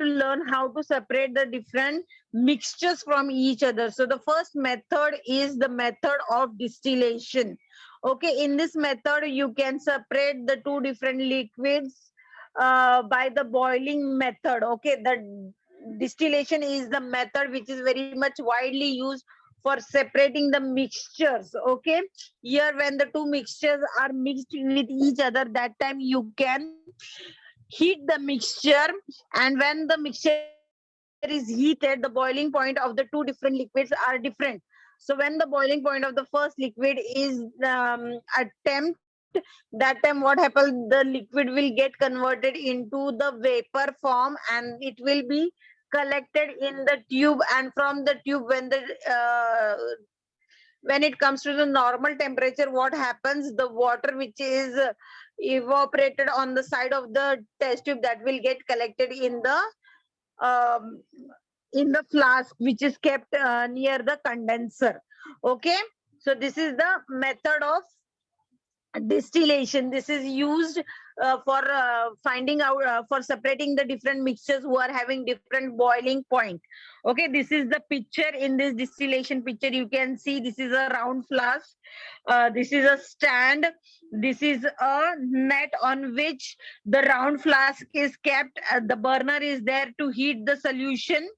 to learn how to separate the different mixtures from each other. So the first method is the method of distillation. Okay, in this method, you can separate the two different liquids by the boiling method. Okay, the distillation is the method which is very much widely used for separating the mixtures. Okay, here when the two mixtures are mixed with each other, that time you can heat the mixture, and when the mixture is heated, the boiling point of the two different liquids are different. So when the boiling point of the first liquid is attempt, that time what happens, the liquid will get converted into the vapor form, and it will be collected in the tube, and from the tube, when it comes to the normal temperature, what happens, the water which is evaporated on the side of the test tube, that will get collected um, in the flask which is kept near the condenser. Okay, so this is the method of distillation. This is used for finding out, for separating the different mixtures who are having different boiling point. Okay, this is the picture. In this distillation picture, you can see this is a round flask, this is a stand, this is a net on which the round flask is kept. The burner is there to heat the solution.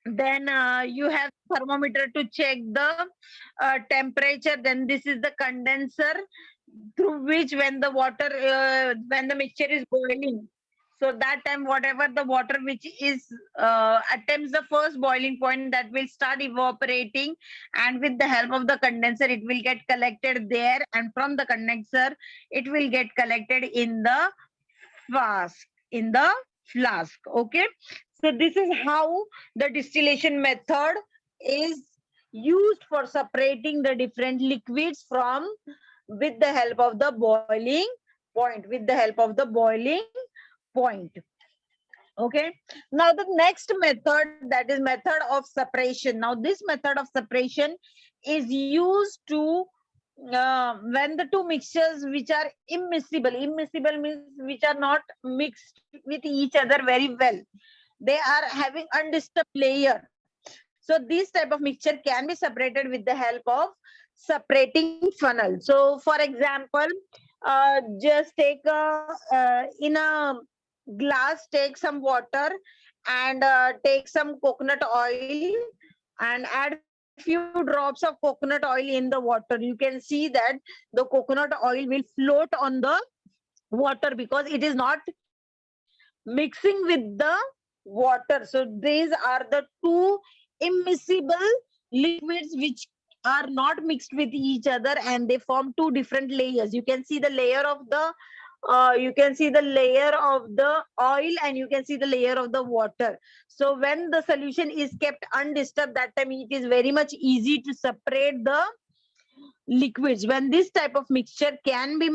Then you have thermometer to check the temperature. Then this is the condenser through which, when the mixture is boiling, so that time whatever the water which is attempts the first boiling point, that will start evaporating, and with the help of the condenser it will get collected there, and from the condenser it will get collected in the flask. Okay, so this is how the distillation method is used for separating the different liquids from, with the help of the boiling point. Okay, now the next method, that is method of separation. Now this method of separation is used to when the two mixtures which are immiscible means which are not mixed with each other very well, they are having undisturbed layer. So this type of mixture can be separated with the help of separating funnel. So for example, just take in a glass, take some water, and take some coconut oil, and add few drops of coconut oil in the water. You can see that the coconut oil will float on the water because it is not mixing with the water. So these are the two immiscible liquids which are not mixed with each other, and they form two different layers. You can see the layer of the oil, and you can see the layer of the water. So when the solution is kept undisturbed, that time it is very much easy to separate the liquids, when this type of mixture can be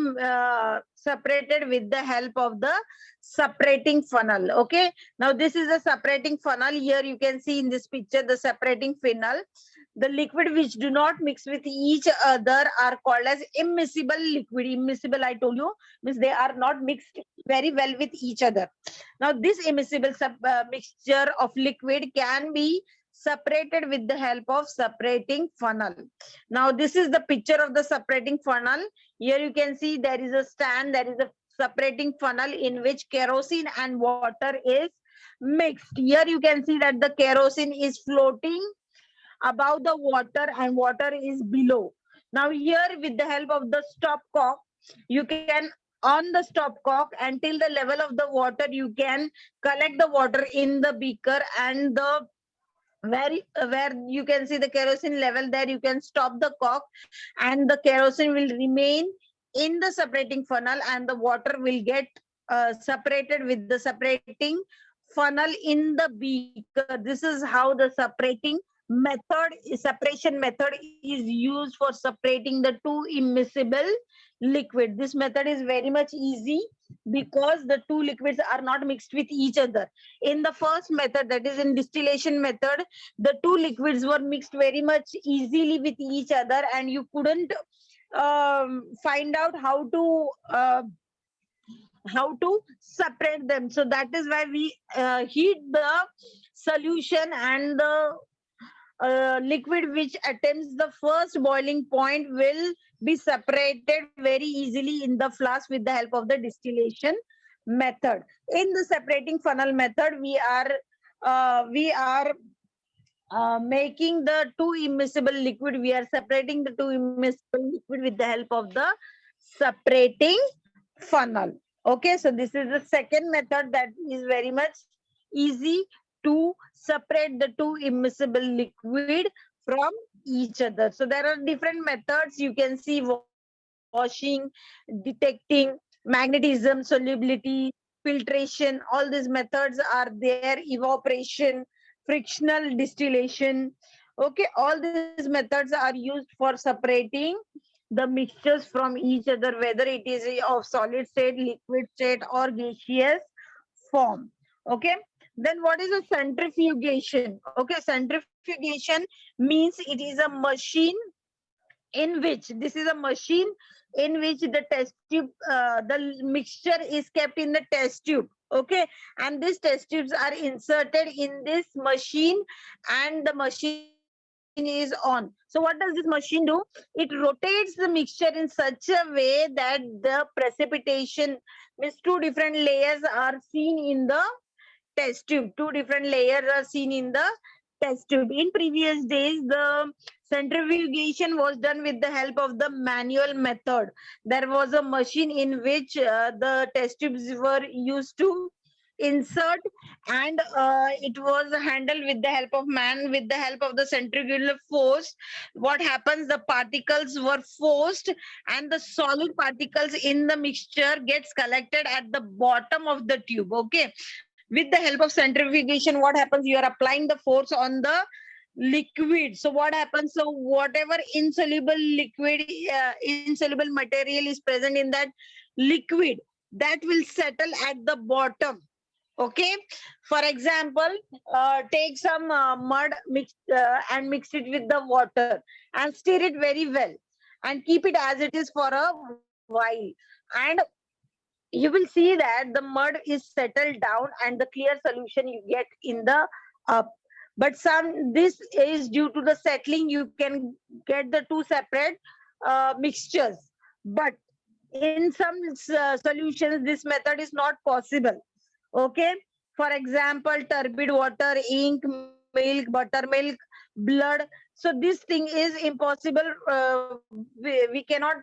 separated with the help of the separating funnel. Okay, now this is a separating funnel. Here you can see in this picture the separating funnel. The liquid which do not mix with each other are called as immiscible liquid. Immiscible, I told you, means they are not mixed very well with each other. Now this immiscible mixture of liquid can be separated with the help of separating funnel. Now this is the picture of the separating funnel. Here you can see there is a stand, there is a separating funnel in which kerosene and water is mixed. Here you can see that the kerosene is floating above the water and water is below. Now here, with the help of the stopcock, you can on the stopcock until the level of the water, you can collect the water in the beaker, and the where you can see the kerosene level, there you can stop the cock, and the kerosene will remain in the separating funnel, and the water will get separated with the separating funnel in the beaker. This is how the separation method is used for separating the two immiscible liquid. This method is very much easy because the two liquids are not mixed with each other. In the first method, that is in distillation method, the two liquids were mixed very much easily with each other, and you couldn't find out how to how to separate them. So that is why we heat the solution, and the liquid which attempts the first boiling point will be separated very easily in the flask with the help of the distillation method. In the separating funnel method, we are making the two immiscible liquid. We are separating the two immiscible liquid with the help of the separating funnel. Okay, so this is the second method that is very much easy to separate the two immiscible liquid from each other. So there are different methods. You can see washing, detecting, magnetism, solubility, filtration. All these methods are there. Evaporation, frictional distillation. Okay, all these methods are used for separating the mixtures from each other, whether it is of solid state, liquid state, or gaseous form. Okay. Then what is a centrifugation? Okay, centrifugation means it is a machine in which, this is a machine in which the test tube, the mixture is kept in the test tube. Okay, and these test tubes are inserted in this machine, and the machine is on. So what does this machine do? It rotates the mixture in such a way that the precipitation, means two different layers are seen in the test tube. Two different layers are seen in the test tube. In previous days, the centrifugation was done with the help of the manual method. There was a machine in which the test tubes were used to insert, and it was handled with the help of man, with the help of the centrifugal force. What happens, the particles were forced, and the solid particles in the mixture gets collected at the bottom of the tube. Okay, with the help of centrifugation, what happens, you are applying the force on the liquid. So what happens, so whatever insoluble liquid, insoluble material is present in that liquid, that will settle at the bottom. Okay, for example, take some mud, and mix it with the water, and stir it very well, and keep it as it is for a while, and you will see that the mud is settled down, and the clear solution you get in the up. But some, this is due to the settling, you can get the two separate mixtures. But in some solutions, this method is not possible. Okay, for example, turbid water, ink, milk, buttermilk, blood. So this thing is impossible. We cannot,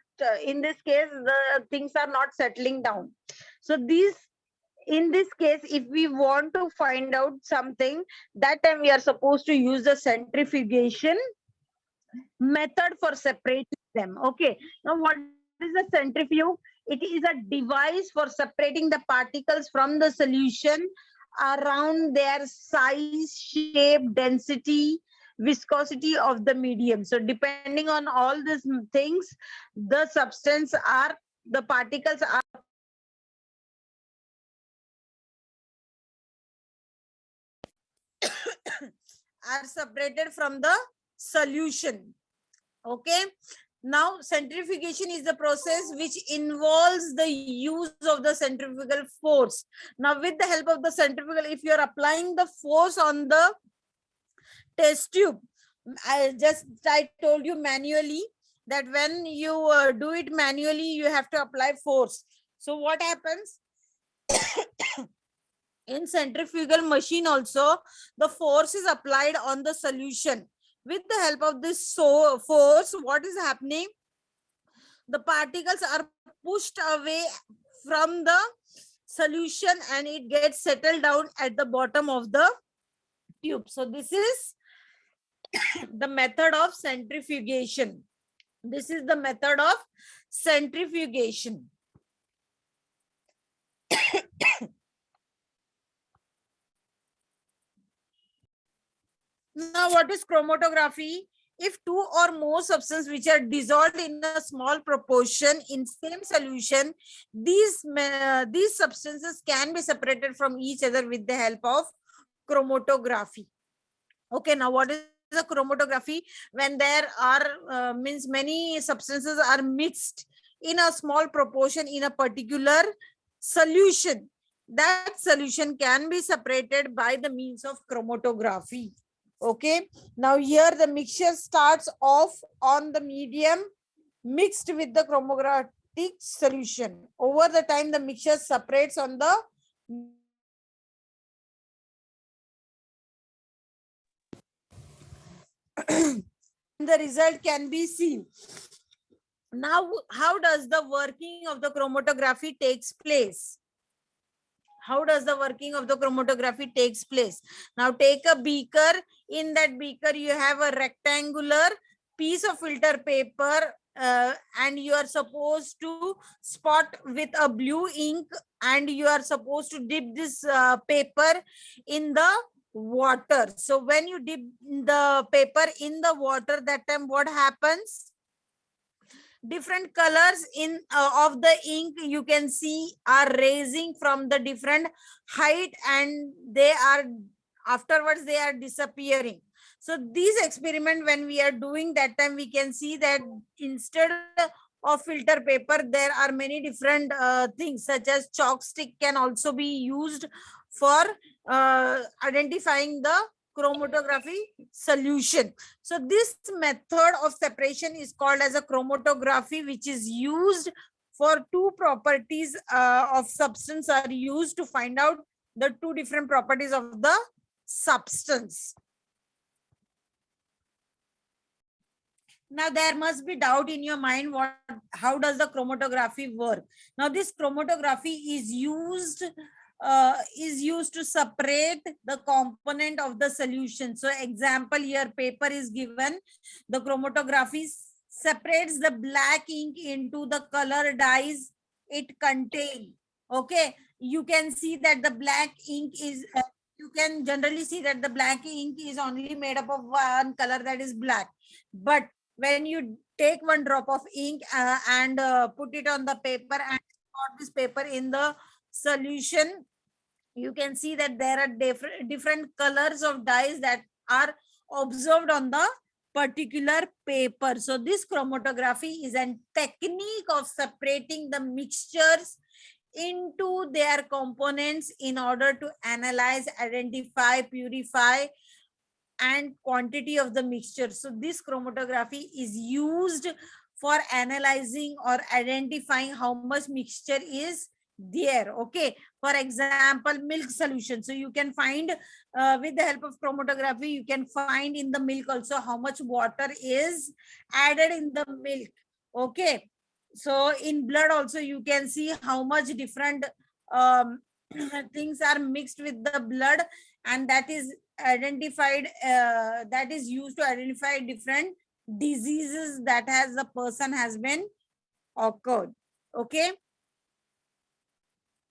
in this case, the things are not settling down. So these, in this case, if we want to find out something, that time we are supposed to use the centrifugation method for separating them. Okay, now what is a centrifuge? It is a device for separating the particles from the solution around their size, shape, density, viscosity of the medium. So depending on all these things, the substance are, the particles are separated from the solution. Okay, now centrifugation is the process which involves the use of the centrifugal force. Now with the help of the centrifugal, if you are applying the force on the test tube, I told you manually that when you do it manually, you have to apply force. So what happens, in centrifugal machine also, the force is applied on the solution. With the help of this force, what is happening, the particles are pushed away from the solution, and it gets settled down at the bottom of the tube. So this is the method of centrifugation. This is the method of centrifugation. Now, what is chromatography? If two or more substances which are dissolved in a small proportion in same solution, these substances can be separated from each other with the help of chromatography. Okay, now what is a chromatography? When there are means many substances are mixed in a small proportion in a particular solution. That solution can be separated by the means of chromatography. Okay, now here the mixture starts off on the medium mixed with the chromatographic solution. Over the time, the mixture separates on the the result can be seen. Now, how does the working of the chromatography takes place? How does the working of the chromatography takes place? Now take a beaker. In that beaker, you have a rectangular piece of filter paper, and you are supposed to spot with a blue ink, and you are supposed to dip this paper in the water. So when you dip the paper in the water, that time what happens? Different colors in of the ink you can see are raising from the different height, and they are afterwards they are disappearing. So this experiment when we are doing, that time we can see that instead of filter paper there are many different things, such as chalk stick can also be used for identifying the chromatography solution. So this method of separation is called as a chromatography, which is used for two properties of substance are used to find out the two different properties of the substance. Now there must be doubt in your mind, how does the chromatography work? Now this chromatography is used to separate the component of the solution. So example here, paper is given. The chromatography separates the black ink into the color dyes it contains. Okay, you can see that the black ink is you can generally see that the black ink is only made up of one color, that is black. But when you take one drop of ink and put it on the paper and put this paper in the solution, you can see that there are different colors of dyes that are observed on the particular paper. So this chromatography is a technique of separating the mixtures into their components in order to analyze, identify, purify, and quantity of the mixture. So this chromatography is used for analyzing or identifying how much mixture is there. Okay, for example, milk solution. So you can find with the help of chromatography, you can find in the milk also how much water is added in the milk. Okay, so in blood also you can see how much different things are mixed with the blood, and that is identified, that is used to identify different diseases that has the person has been occurred. Okay,